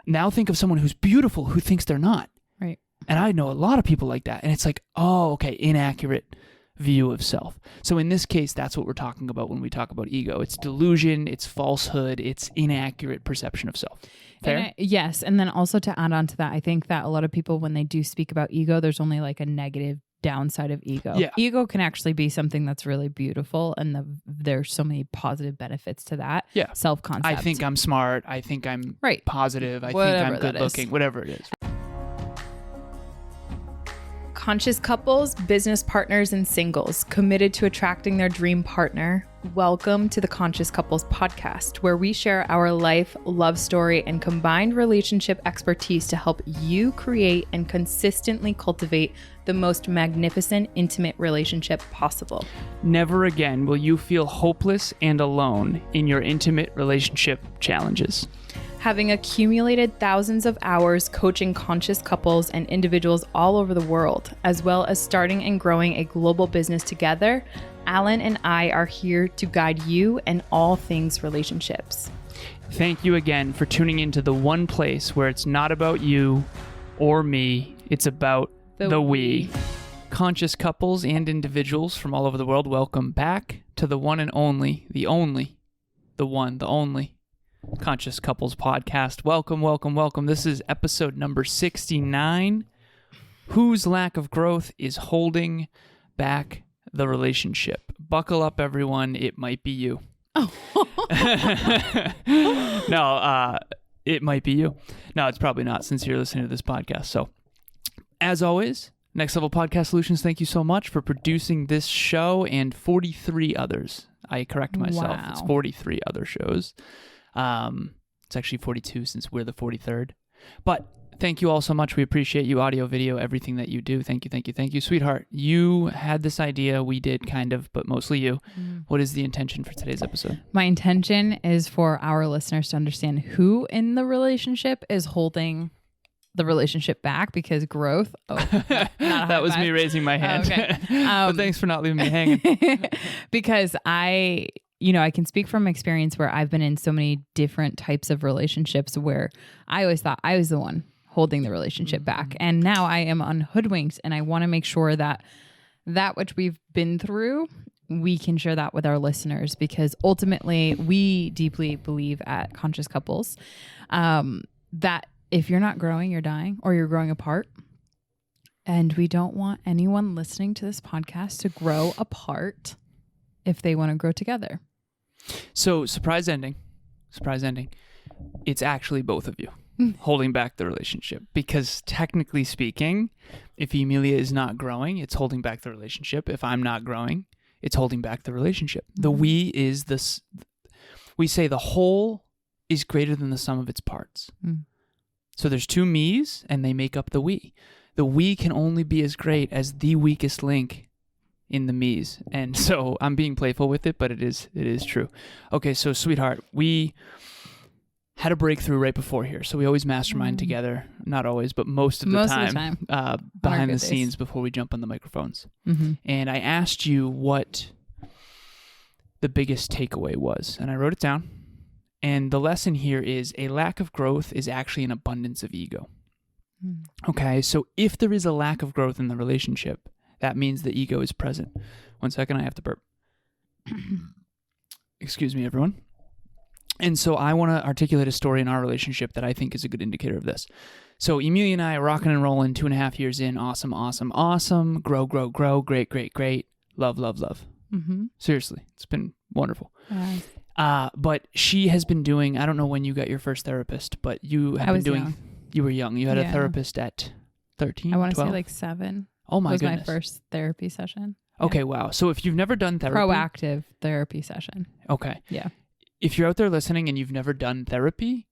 Now think of someone who's beautiful who thinks they're not. Right. And I know a lot of people like that. And it's like, oh, okay, inaccurate view of self. So in this case, that's what we're talking about when we talk about ego. It's delusion, it's falsehood, it's inaccurate perception of self. Fair? Yes. And then also to add on to that, I think that a lot of people, when they do speak about ego, there's only like a negative downside of ego. Yeah. Ego can actually be something that's really beautiful, and there's so many positive benefits to that. Yeah. Self-concept. I think I'm smart. I think I'm positive. I Whatever think I'm that good looking. Whatever it is. Conscious couples, business partners, and singles committed to attracting their dream partner. Welcome to the Conscious Couples podcast, where we share our life, love story, and combined relationship expertise to help you create and consistently cultivate the most magnificent, intimate relationship possible. Never again will you feel hopeless and alone in your intimate relationship challenges. Having accumulated thousands of hours coaching conscious couples and individuals all over the world, as well as starting and growing a global business together, Alan and I are here to guide you in all things relationships. Thank you again for tuning into the one place where it's not about you or me, it's about the we. Conscious couples and individuals from all over the world, welcome back to the one and only, the only, the one, the only Conscious Couples podcast. Welcome, welcome, welcome. This is episode number 69. Whose lack of growth is holding back the relationship? Buckle up, everyone. It might be you. Oh. No, it might be you. No, it's probably not, since you're listening to this podcast. So, as always, Next Level Podcast Solutions, thank you so much for producing this show and 43 others. I correct myself. Wow. It's 43 other shows. It's actually 42 since we're the 43rd. But thank you all so much. We appreciate you, audio, video, everything that you do. Thank you, thank you, thank you. Sweetheart, you had this idea. We did kind of, but mostly you. What is the intention for today's episode? My intention is for our listeners to understand who in the relationship is holding the relationship back, because growth. That was me raising my hand. Okay. But thanks for not leaving me hanging. Because I can speak from experience where I've been in so many different types of relationships where I always thought I was the one holding the relationship back. And now I am unhoodwinked, and I want to make sure that which we've been through, we can share that with our listeners, because ultimately we deeply believe at Conscious Couples that if you're not growing, you're dying, or you're growing apart. And we don't want anyone listening to this podcast to grow apart if they want to grow together. So, surprise ending. It's actually both of you holding back the relationship, because technically speaking, if Emilia is not growing, it's holding back the relationship. If I'm not growing, it's holding back the relationship. The we is this. We say the whole is greater than the sum of its parts. So there's two me's, and they make up the we. The we can only be as great as the weakest link in the me's. And so I'm being playful with it, but it is true. Okay, so sweetheart, we had a breakthrough right before here. So we always mastermind together. Not always, but most of the time behind the scenes before we jump on the microphones. And I asked you what the biggest takeaway was, and I wrote it down. And the lesson here is a lack of growth is actually an abundance of ego. Okay, so if there is a lack of growth in the relationship, that means the ego is present. 1 second, I have to burp. Excuse me, everyone. And so I want to articulate a story in our relationship that I think is a good indicator of this. So Emilia and I are rocking and rolling 2.5 years in. Awesome, awesome, awesome. Grow, grow, grow. Great, great, great. Love, love, love. Seriously, it's been wonderful. But she has been doing, I don't know when you got your first therapist, but you have been doing, young. You were young. You had a therapist at 13, I want to 12? say like 7. Oh my goodness. Was my first therapy session. Okay, wow. So if you've never done therapy. Proactive therapy session. Okay. Yeah. If you're out there listening and you've never done therapy,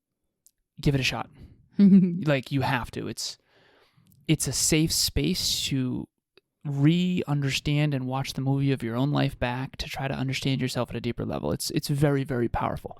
give it a shot. Like, you have to. It's a safe space to re-understand and watch the movie of your own life back, to try to understand yourself at a deeper level. It's very, very powerful.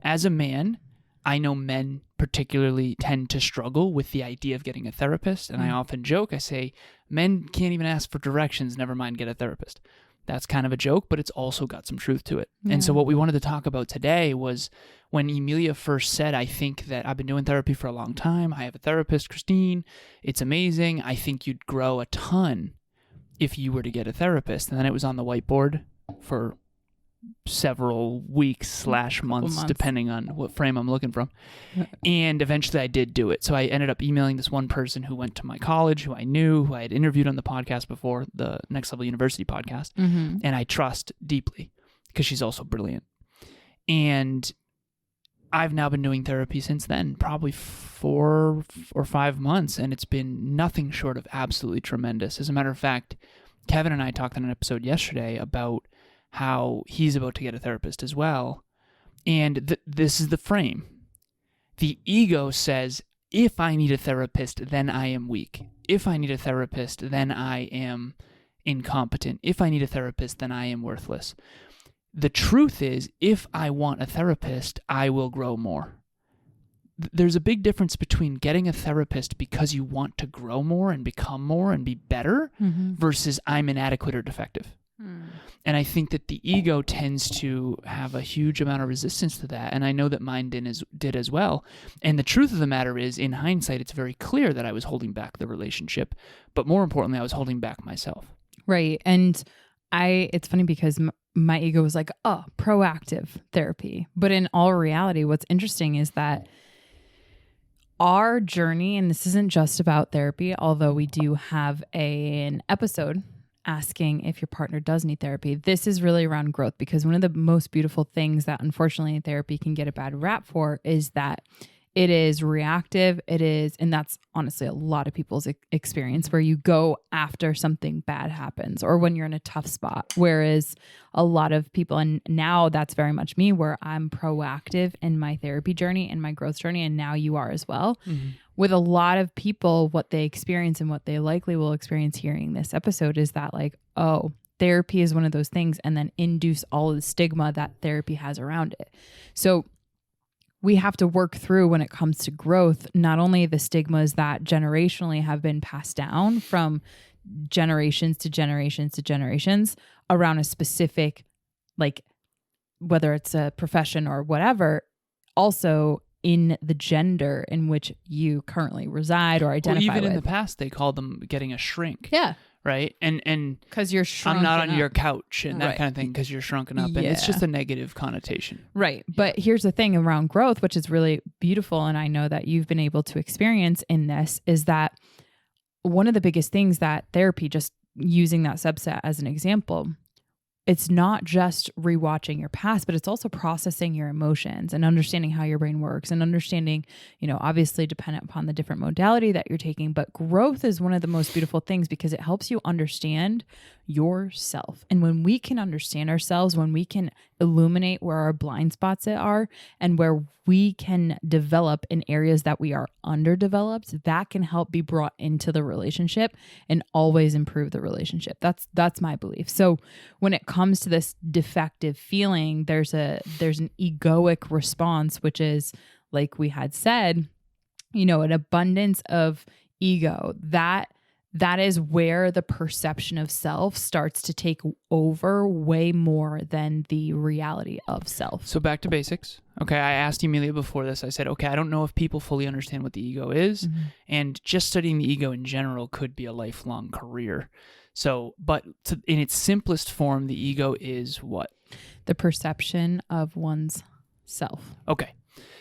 As a man, I know men particularly tend to struggle with the idea of getting a therapist, and I often joke, I say, men can't even ask for directions, never mind get a therapist. That's kind of a joke, but it's also got some truth to it. Yeah. And so what we wanted to talk about today was when Emilia first said, I think that I've been doing therapy for a long time. I have a therapist, Christine. It's amazing. I think you'd grow a ton if you were to get a therapist. And then it was on the whiteboard for several weeks / months, depending on what frame I'm looking from. And eventually I did do it. So I ended up emailing this one person who went to my college, who I knew, who I had interviewed on the podcast before, the Next Level University podcast. And I trust deeply because she's also brilliant. And I've now been doing therapy since then, probably 4 or 5 months, and it's been nothing short of absolutely tremendous. As a matter of fact, Kevin and I talked on an episode yesterday about how he's about to get a therapist as well. And this is the frame. The ego says, if I need a therapist, then I am weak. If I need a therapist, then I am incompetent. If I need a therapist, then I am worthless. The truth is, if I want a therapist, I will grow more. There's a big difference between getting a therapist because you want to grow more and become more and be better versus I'm inadequate or defective. And I think that the ego tends to have a huge amount of resistance to that. And I know that mine did as well. And the truth of the matter is, in hindsight, it's very clear that I was holding back the relationship. But more importantly, I was holding back myself. Right. And it's funny because my ego was like, oh, proactive therapy. But in all reality, what's interesting is that our journey, and this isn't just about therapy, although we do have an episode asking if your partner does need therapy. This is really around growth, because one of the most beautiful things that unfortunately therapy can get a bad rap for is that it is reactive. And that's honestly a lot of people's experience, where you go after something bad happens or when you're in a tough spot. Whereas a lot of people, and now that's very much me, where I'm proactive in my therapy journey and my growth journey. And now you are as well. With a lot of people, what they experience and what they likely will experience hearing this episode is that, like, oh, therapy is one of those things, and then induce all of the stigma that therapy has around it. So we have to work through, when it comes to growth, not only the stigmas that generationally have been passed down from generations to generations to generations around a specific, like, whether it's a profession or whatever, also in the gender in which you currently reside or identify even with. in the past, they called them getting a shrink. Yeah. Right? And because you're shrunken I'm not on up. your couch and that kind of thing because you're shrunken up. And it's just a negative connotation. Right. But here's the thing around growth, which is really beautiful, and I know that you've been able to experience in this, is that one of the biggest things that therapy, just using that subset as an example, it's not just rewatching your past, but it's also processing your emotions and understanding how your brain works and understanding, obviously dependent upon the different modality that you're taking. But growth is one of the most beautiful things because it helps you understand yourself. And when we can understand ourselves, when we can illuminate where our blind spots are and where we can develop in areas that we are underdeveloped, that can help be brought into the relationship and always improve the relationship. That's my belief. So when it comes to this defective feeling, there's an egoic response, which is, like we had said, an abundance of ego. That is where the perception of self starts to take over way more than the reality of self. So back to basics. Okay, I asked Emilia before this. I said, okay, I don't know if people fully understand what the ego is. And just studying the ego in general could be a lifelong career. So, in its simplest form, the ego is what? The perception of one's self. Okay.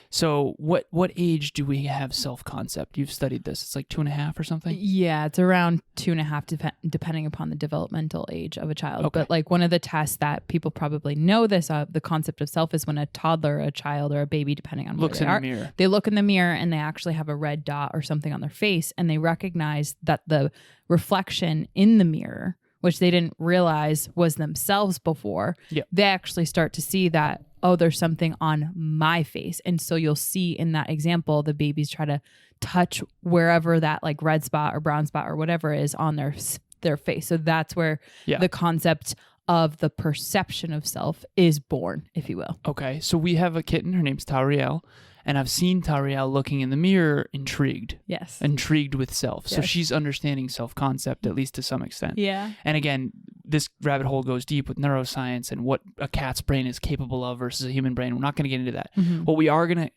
So what age do we have self-concept? You've studied this. It's like 2.5 or something? Yeah, it's around 2.5 depending upon the developmental age of a child. Okay. But like one of the tests that people probably know this of, the concept of self, is when a toddler, a child, or a baby, depending on looks where they in are, the mirror. They look in the mirror and they actually have a red dot or something on their face, and they recognize that the reflection in the mirror, which they didn't realize was themselves before, they actually start to see that, oh, there's something on my face. And so you'll see in that example, the babies try to touch wherever that like red spot or brown spot or whatever is on their face. So that's where the concept of the perception of self is born, if you will. Okay. So we have a kitten. Her name's Tariel. And I've seen Tariel looking in the mirror, intrigued. Yes. Intrigued with self. So Yes. she's understanding self-concept, at least to some extent. Yeah. And again, this rabbit hole goes deep with neuroscience and what a cat's brain is capable of versus a human brain. We're not going to get into that. What we are going to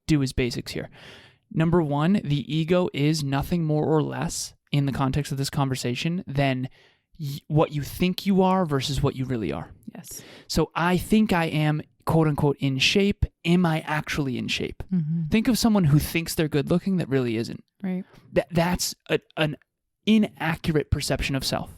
do is basics here. Number one, the ego is nothing more or less in the context of this conversation than what you think you are versus what you really are. Yes. So I think I am, quote unquote, in shape. Am I actually in shape? Think of someone who thinks they're good looking that really isn't. Right. That's an inaccurate perception of self.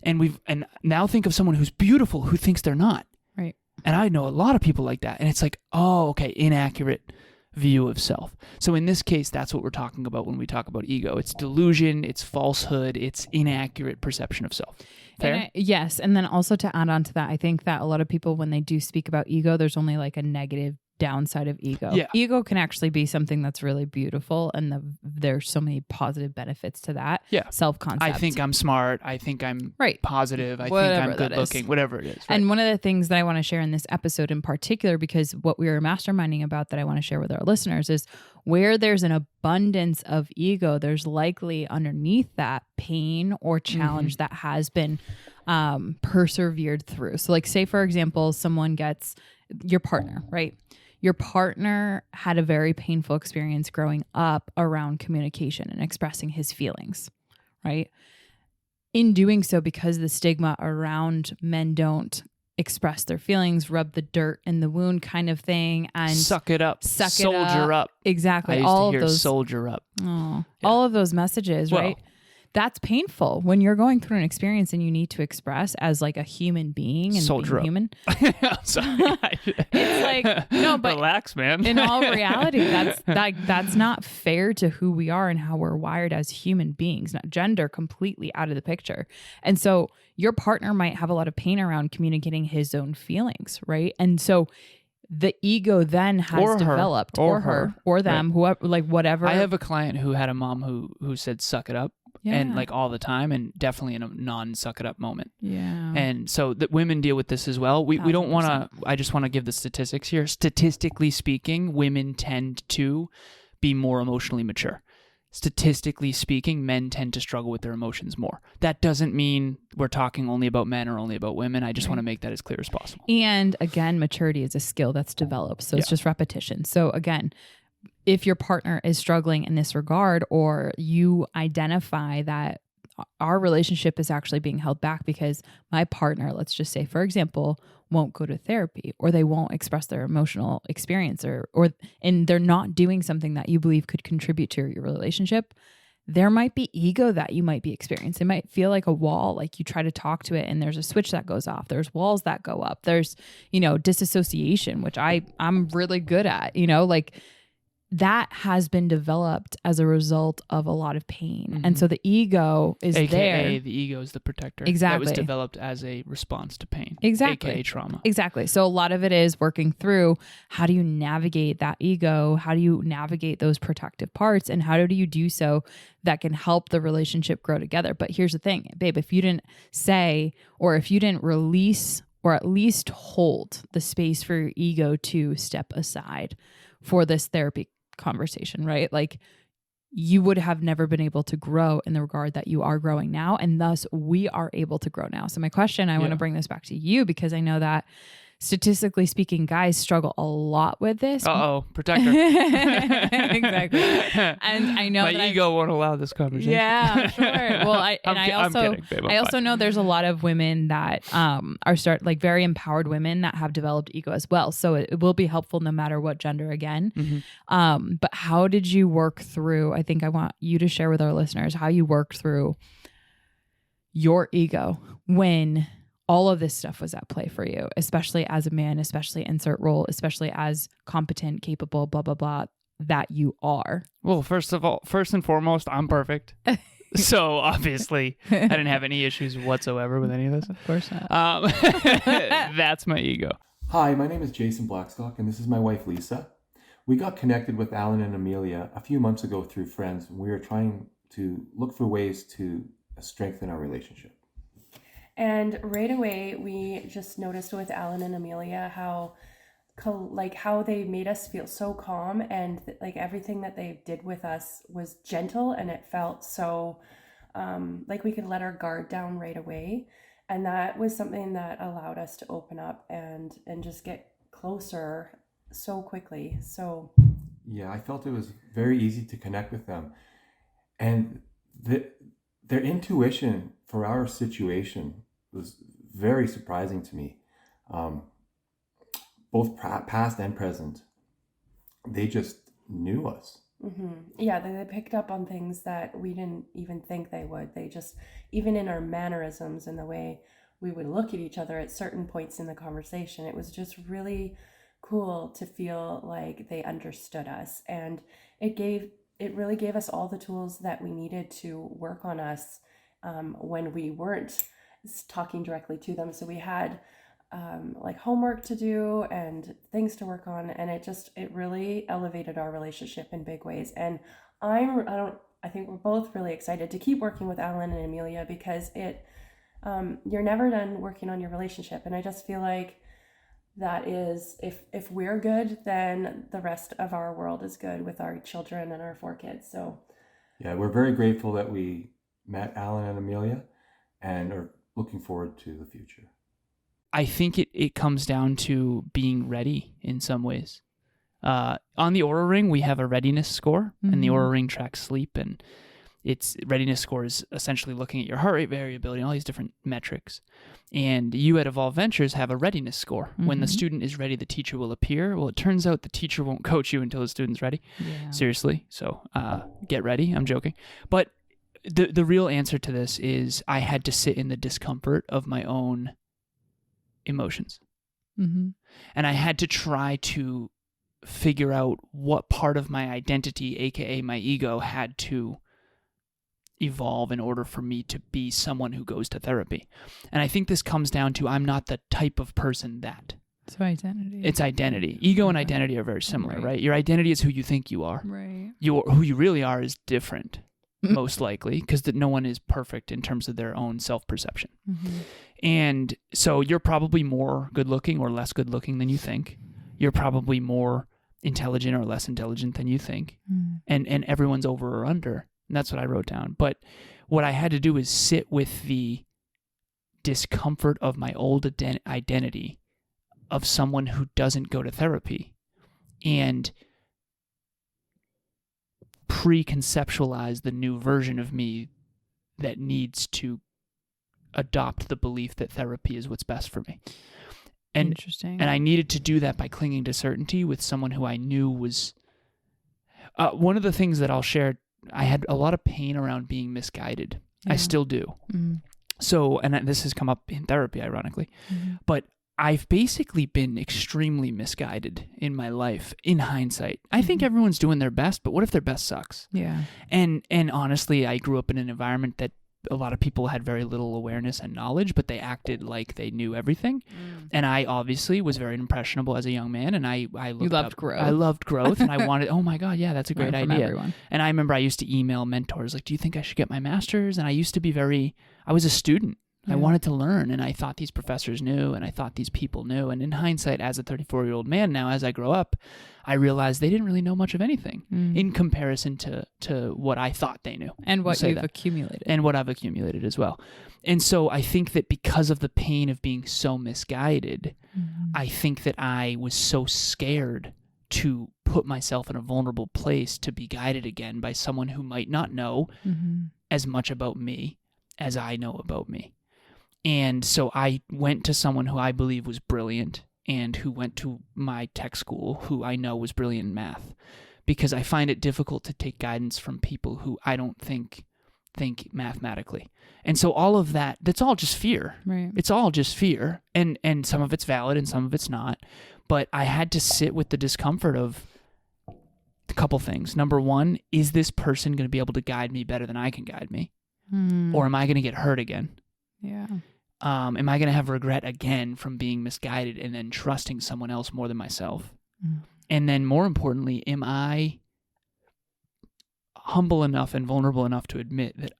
And now think of someone who's beautiful who thinks they're not. Right. And I know a lot of people like that. And it's like, oh, okay, inaccurate view of self. So in this case, that's what we're talking about when we talk about ego. It's delusion, it's falsehood, it's inaccurate perception of self. Fair? Yes. And then also to add on to that, I think that a lot of people, when they do speak about ego, there's only like a negative downside of ego. Yeah. Ego can actually be something that's really beautiful, and there's so many positive benefits to that. Yeah. Self-concept. I think I'm smart. I think I'm positive. I Whatever think I'm good looking. Whatever it is. Right? And one of the things that I want to share in this episode in particular, because what we were masterminding about that I want to share with our listeners is where there's an abundance of ego, there's likely underneath that pain or challenge that has been persevered through. So like say, for example, someone gets your partner, right? Your partner had a very painful experience growing up around communication and expressing his feelings, right? In doing so, because the stigma around men don't express their feelings, rub the dirt in the wound kind of thing, and suck it up, soldier up. Exactly. I used all to hear of those, soldier up. All of those messages, right? That's painful when you're going through an experience and you need to express as like a human being and soldier being human. I'm sorry. It's like, no, but relax, man. In all reality, that's not fair to who we are and how we're wired as human beings, not gender completely out of the picture. And so your partner might have a lot of pain around communicating his own feelings, right? And so the ego then has developed, or them, right. Whoever, like whatever. I have a client who had a mom who said, suck it up. Yeah. And like all the time, and definitely in a non-suck it up moment. Yeah. And so that women deal with this as well. We don't want to, I just want to give the statistics here. Statistically speaking, women tend to be more emotionally mature. Statistically speaking, men tend to struggle with their emotions more. That doesn't mean we're talking only about men or only about women. I just want to make that as clear as possible. And again, maturity is a skill that's developed. So it's just repetition. So again, if your partner is struggling in this regard, or you identify that our relationship is actually being held back because my partner, let's just say, for example, won't go to therapy, or they won't express their emotional experience, and they're not doing something that you believe could contribute to your relationship, there might be ego that you might be experiencing. It might feel like a wall, like you try to talk to it and there's a switch that goes off. There's walls that go up. There's, disassociation, which I'm really good at, like that has been developed as a result of a lot of pain. And so the ego is AKA there. The ego is the protector. Exactly. That was developed as a response to pain. Exactly. AKA trauma. Exactly. So a lot of it is working through how do you navigate that ego? How do you navigate those protective parts? And how do you do so that can help the relationship grow together? But here's the thing, babe, if you didn't say, or if you didn't release, or at least hold the space for your ego to step aside for this therapy conversation, right? Like you would have never been able to grow in the regard that you are growing now. And thus we are able to grow now. So my question, I want to bring this back to you, because I know that statistically speaking, guys struggle a lot with this. Protector. Exactly. And I know my ego won't allow this conversation. Yeah, sure. Well, I also know there's a lot of women that are very empowered women that have developed ego as well. So it will be helpful no matter what gender again. But how did you work through, I think I want you to share with our listeners how you worked through your ego when all of this stuff was at play for you, especially as a man, especially insert role, especially as competent, capable, blah, blah, blah, that you are. Well, first and foremost, I'm perfect. So obviously I didn't have any issues whatsoever with any of this. Of course not. That's my ego. Hi, my name is Jason Blackstock, and this is my wife, Lisa. We got connected with Alan and Emilia a few months ago through friends, and we were trying to look for ways to strengthen our relationship. And right away, we just noticed with Alan and Emilia how they made us feel so calm, and like everything that they did with us was gentle, and it felt so like we could let our guard down right away. And that was something that allowed us to open up and just get closer so quickly. So Yeah, I felt it was very easy to connect with them. And their intuition for our situation was very surprising to me. Both past and present, they just knew us. Yeah, they picked up on things that we didn't even think they would. They just, even in our mannerisms and the way we would look at each other at certain points in the conversation, it was just really cool to feel like they understood us. And it really gave us all the tools that we needed to work on us when we weren't talking directly to them. So we had like homework to do and things to work on, and it really elevated our relationship in big ways. And I think we're both really excited to keep working with Alan and Emilia, because you're never done working on your relationship. And I just feel like that is, if we're good, then the rest of our world is good with our children and our 4 kids. So yeah, we're very grateful that we met Alan and Emilia and are looking forward to the future. I think it comes down to being ready in some ways. On the Oura Ring, we have a readiness score, and the Oura Ring tracks sleep, and its readiness score is essentially looking at your heart rate variability and all these different metrics. And you at Evolve Ventures have a readiness score. When the student is ready, the teacher will appear. Well, it turns out the teacher won't coach you until the student's ready. Yeah. Seriously. So get ready. I'm joking. But the real answer to this is I had to sit in the discomfort of my own emotions. And I had to try to figure out what part of my identity, aka my ego, had to evolve in order for me to be someone who goes to therapy. And I think this comes down to I'm not the type of person that. So identity. It's identity. Ego and identity are very similar, right? Your identity is who you think you are. Right. Who you really are is different, most likely, because no one is perfect in terms of their own self-perception. And so you're probably more good-looking or less good-looking than you think. You're probably more intelligent or less intelligent than you think. And everyone's over or under. And that's what I wrote down. But what I had to do is sit with the discomfort of my old identity of someone who doesn't go to therapy and pre-conceptualize the new version of me that needs to adopt the belief that therapy is what's best for me. And, Interesting. And I needed to do that by clinging to certainty with someone who I knew was... one of the things that I'll share, I had a lot of pain around being misguided. I still do. So, and this has come up in therapy, ironically, but I've basically been extremely misguided in my life, in hindsight. I think everyone's doing their best, but what if their best sucks? Yeah. And honestly, I grew up in an environment that a lot of people had very little awareness and knowledge, but they acted like they knew everything. And I obviously was very impressionable as a young man, and I loved growth. I loved growth, and I wanted, oh my God, yeah, that's a great idea. Everyone. And I remember I used to email mentors, like, do you think I should get my master's? And I used to be I was a student. I wanted to learn, and I thought these professors knew, and I thought these people knew. And in hindsight, as a 34-year-old man now, as I grow up, I realized they didn't really know much of anything in comparison to what I thought they knew. And what you've accumulated. And what I've accumulated as well. And so I think that because of the pain of being so misguided, I think that I was so scared to put myself in a vulnerable place to be guided again by someone who might not know as much about me as I know about me. And so I went to someone who I believe was brilliant and who went to my tech school, who I know was brilliant in math, because I find it difficult to take guidance from people who I don't think mathematically. And so all of that's all just fear. Right. It's all just fear. And some of it's valid and some of it's not. But I had to sit with the discomfort of a couple things. Number one, is this person going to be able to guide me better than I can guide me? Or am I going to get hurt again? Yeah. Am I going to have regret again from being misguided and then trusting someone else more than myself? And then more importantly, am I humble enough and vulnerable enough to admit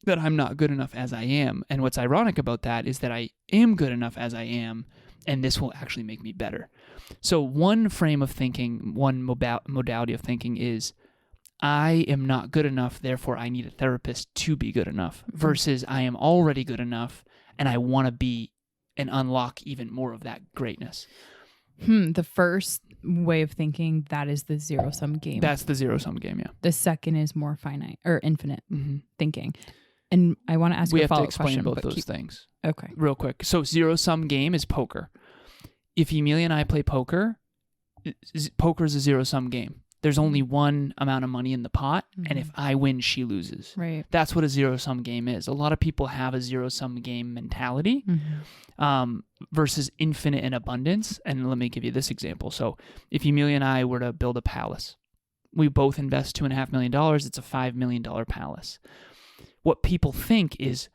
that I'm not good enough as I am? And what's ironic about that is that I am good enough as I am, and this will actually make me better. So one frame of thinking, one modality of thinking is, I am not good enough, therefore I need a therapist to be good enough, versus I am already good enough, and I want to be and unlock even more of that greatness. The first way of thinking, that is the zero-sum game. That's the zero-sum game, yeah. The second is more finite or infinite Mm-hmm. thinking. And I want to ask you a follow-up question. We have to explain both but those things. Okay. Real quick. So zero-sum game is poker. If Emilia and I play poker, poker is a zero-sum game. There's only one amount of money in the pot, and if I win, she loses. Right. That's what a zero-sum game is. A lot of people have a zero-sum game mentality versus infinite and abundance. And let me give you this example. So if Emilia and I were to build a palace, we both invest $2.5 million. It's a $5 million palace. What people think is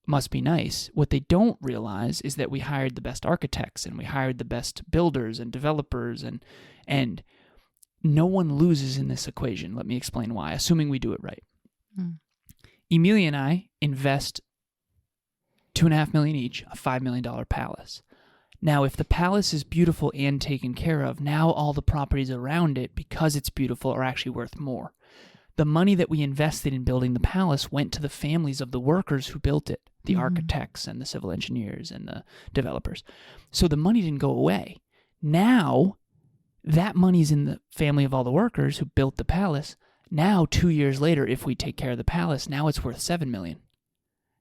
must be nice. What they don't realize is that we hired the best architects and we hired the best builders and developers and no one loses in this equation. Let me explain why, assuming we do it right. Emilia and I invest $2.5 million each, a $5 million palace. Now, if the palace is beautiful and taken care of, now all the properties around it, because it's beautiful, are actually worth more. The money that we invested in building the palace went to the families of the workers who built it, the architects and the civil engineers and the developers. So the money didn't go away. Now, that money's in the family of all the workers who built the palace. Now, 2 years later, if we take care of the palace, now it's worth $7 million.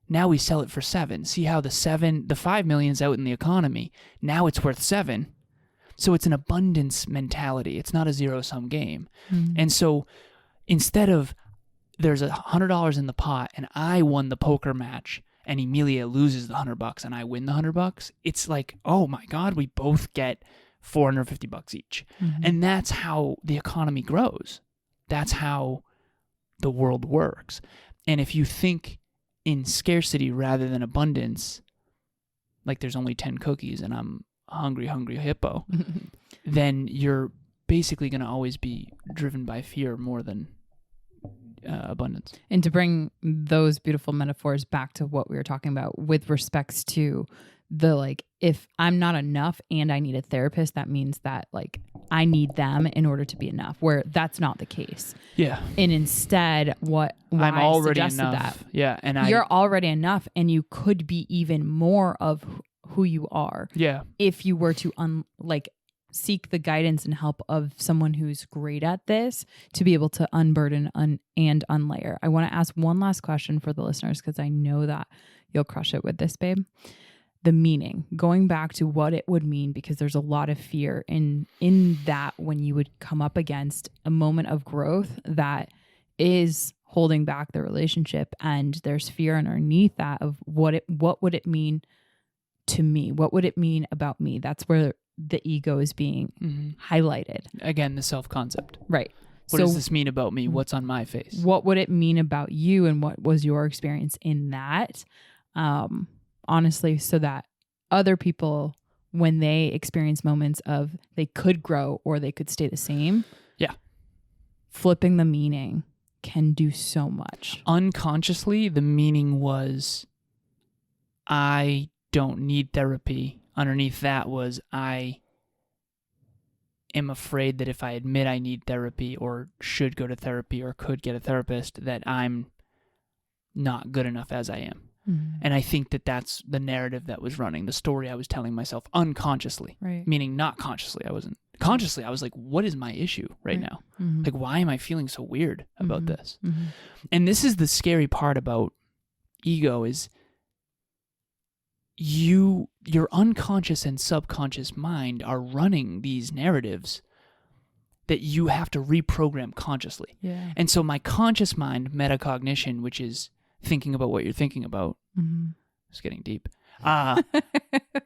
Now we sell it for $7 million. See how the $5 million's out in the economy. Now it's worth $7 million. So it's an abundance mentality. It's not a zero-sum game. And so instead of there's $100 in the pot and I won the poker match and Emilia loses the $100 and I win the $100, it's like, oh my God, we both get $450 each. And that's how the economy grows. That's how the world works. And if you think in scarcity rather than abundance, like there's only 10 cookies and I'm a hungry hippo, then you're basically going to always be driven by fear more than abundance. And to bring those beautiful metaphors back to what we were talking about with respects to the, like, if I'm not enough and I need a therapist, that means that like I need them in order to be enough, where that's not the case. Yeah. And instead why I'm already I suggested enough. that. Yeah. And you're already enough and you could be even more of who you are. Yeah. If you were to seek the guidance and help of someone who's great at this to be able to unburden and unlayer. I want to ask one last question for the listeners because I know that you'll crush it with this, babe. The meaning, going back to what it would mean, because there's a lot of fear in that when you would come up against a moment of growth that is holding back the relationship, and there's fear underneath that of what would it mean to me? What would it mean about me? That's where the ego is being highlighted. Again, the self-concept. Right. What does this mean about me? What's on my face? What would it mean about you, and what was your experience in that? Honestly, so that other people, when they experience moments of they could grow or they could stay the same, flipping the meaning can do so much. Unconsciously, the meaning was, I don't need therapy. Underneath that was, I am afraid that if I admit I need therapy or should go to therapy or could get a therapist, that I'm not good enough as I am. And I think that that's the narrative that was running, the story I was telling myself unconsciously, right? Meaning not consciously. I wasn't consciously. I was like, what is my issue right now? Like, why am I feeling so weird about this? And this is the scary part about ego is your unconscious and subconscious mind are running these narratives that you have to reprogram consciously. Yeah. And so my conscious mind, metacognition, which is thinking about what you're thinking about. It's getting deep. I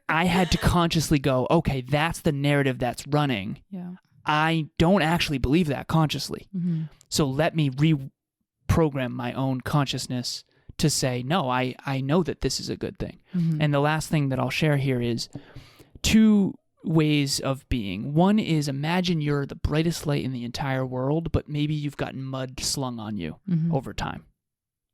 had to consciously go, okay, that's the narrative that's running. Yeah. I don't actually believe that consciously. So let me reprogram my own consciousness to say, no, I know that this is a good thing. And the last thing that I'll share here is 2 ways of being. One is, imagine you're the brightest light in the entire world, but maybe you've gotten mud slung on you over time.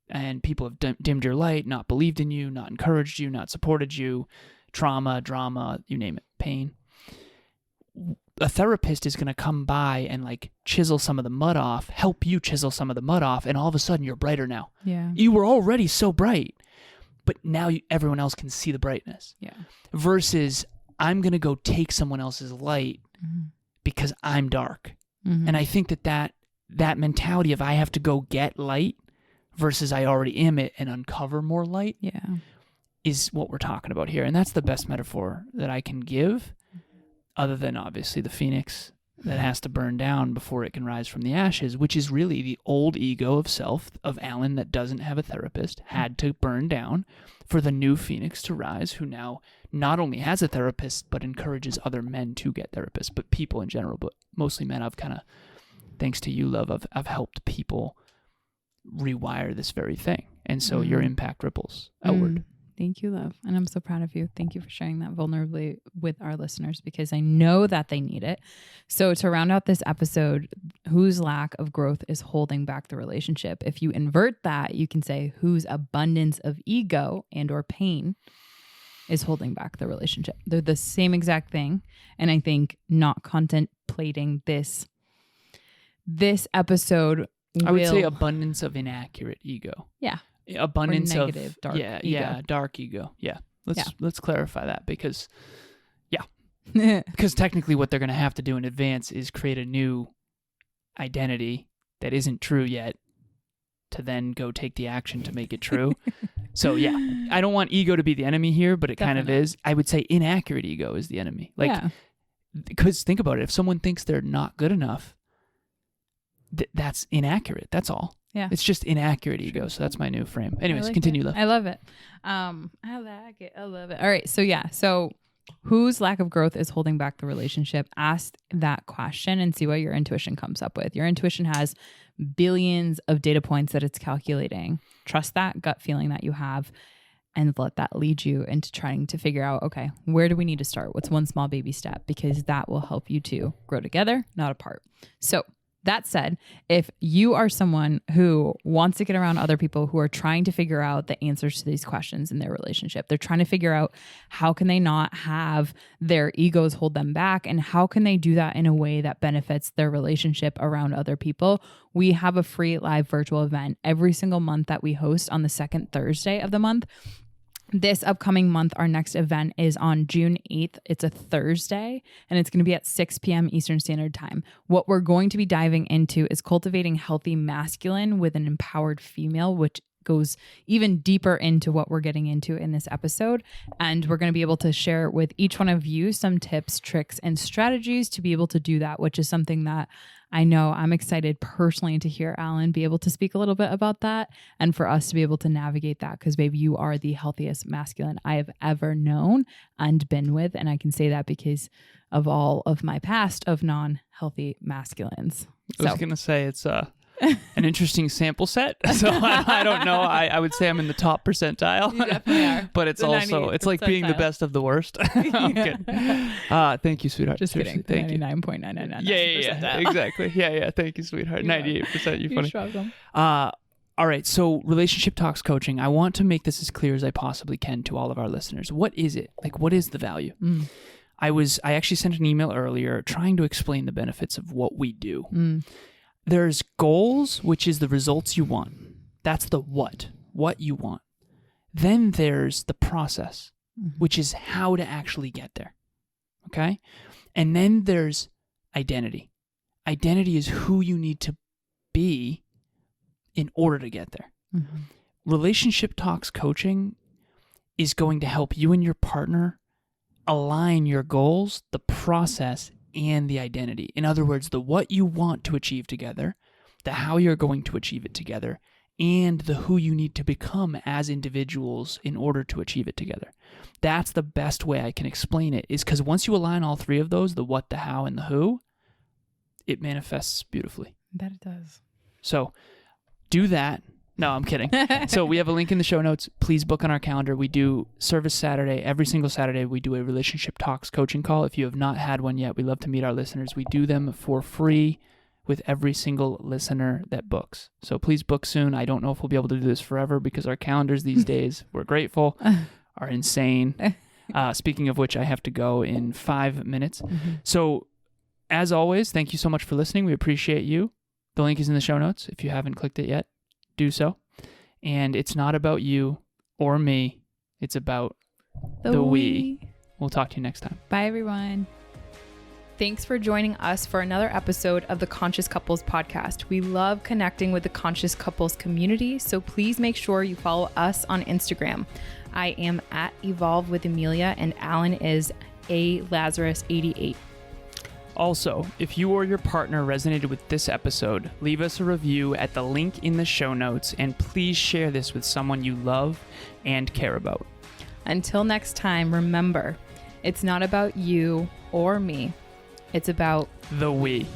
And people have dimmed your light, not believed in you, not encouraged you, not supported you, trauma, drama, you name it, pain. A therapist is going to come by and like chisel some of the mud off, help you chisel some of the mud off, and all of a sudden you're brighter now. Yeah. You were already so bright, but now everyone else can see the brightness. Yeah. Versus I'm going to go take someone else's light because I'm dark. And I think that mentality of I have to go get light versus I already am it and uncover more light is what we're talking about here. And that's the best metaphor that I can give, other than obviously the phoenix that has to burn down before it can rise from the ashes, which is really the old ego of self of Alan that doesn't have a therapist, had to burn down for the new phoenix to rise, who now not only has a therapist, but encourages other men to get therapists, but people in general, but mostly men. I've kind of, thanks to you, love, I've helped people rewire this very thing. And so your impact ripples outward. Thank you, love. And I'm so proud of you. Thank you for sharing that vulnerably with our listeners, because I know that they need it. So to round out this episode, whose lack of growth is holding back the relationship? If you invert that, you can say whose abundance of ego and or pain is holding back the relationship. They're the same exact thing. And I think not contemplating this episode I would say abundance of inaccurate ego. Yeah. Abundance or negative, of dark ego. Dark ego. Yeah. Let's clarify that, because because technically what they're going to have to do in advance is create a new identity that isn't true yet to then go take the action to make it true. So I don't want ego to be the enemy here, but it kind of is. I would say inaccurate ego is the enemy. Because think about it. If someone thinks they're not good enough, that's inaccurate. That's all. Yeah. It's just inaccurate ego. So that's my new frame. Anyways, continue, love. I love it. I like it. I love it. All right. So whose lack of growth is holding back the relationship? Ask that question and see what your intuition comes up with. Your intuition has billions of data points that it's calculating. Trust that gut feeling that you have and let that lead you into trying to figure out, okay, where do we need to start? What's one small baby step? Because that will help you to grow together, not apart. So that said, if you are someone who wants to get around other people who are trying to figure out the answers to these questions in their relationship, they're trying to figure out how can they not have their egos hold them back, and how can they do that in a way that benefits their relationship around other people, we have a free live virtual event every single month that we host on the second Thursday of the month. This upcoming month, our next event is on June 8th. It's a Thursday, and it's going to be at 6 p.m. Eastern Standard Time. What we're going to be diving into is cultivating healthy masculine with an empowered female, which goes even deeper into what we're getting into in this episode. And we're going to be able to share with each one of you some tips, tricks, and strategies to be able to do that, which is something that I know I'm excited personally to hear Alan be able to speak a little bit about that, and for us to be able to navigate that, because babe, you are the healthiest masculine I have ever known and been with. And I can say that because of all of my past of non-healthy masculines. I was going to say it's an interesting sample set. So I don't know. I would say I'm in the top percentile. You definitely are. But it's also, it's like being the best of the worst. I'm kidding. Thank you, sweetheart. Just seriously, kidding. Thank you. 99.999%. Yeah. Exactly. Yeah. Thank you, sweetheart. 98%. You're funny. Welcome. All right. So relationship talks coaching. I want to make this as clear as I possibly can to all of our listeners. What is it? Like, what is the value? I actually sent an email earlier trying to explain the benefits of what we do. There's goals, which is the results you want. That's the what you want. Then there's the process, which is how to actually get there. Okay? And then there's identity. Identity is who you need to be in order to get there. Relationship talks coaching is going to help you and your partner align your goals, the process, and the identity. In other words, the what you want to achieve together, the how you're going to achieve it together, and the who you need to become as individuals in order to achieve it together. That's the best way I can explain it, is because once you align all three of those, the what, the how, and the who, it manifests beautifully. That it does. So do that. No, I'm kidding. So we have a link in the show notes. Please book on our calendar. We do service Saturday. Every single Saturday, we do a relationship talks coaching call. If you have not had one yet, we love to meet our listeners. We do them for free with every single listener that books. So please book soon. I don't know if we'll be able to do this forever because our calendars these days, we're grateful, are insane. Speaking of which, I have to go in 5 minutes. So as always, thank you so much for listening. We appreciate you. The link is in the show notes. If you haven't clicked it yet, do so. And it's not about you or me. It's about the we. We'll talk to you next time. Bye, everyone. Thanks for joining us for another episode of the Conscious Couples podcast. We love connecting with the Conscious Couples community, so please make sure you follow us on Instagram. I am at Evolve with Emilia, and Alan is Lazaros88. Also, if you or your partner resonated with this episode, leave us a review at the link in the show notes, and please share this with someone you love and care about. Until next time, remember, it's not about you or me. It's about the we.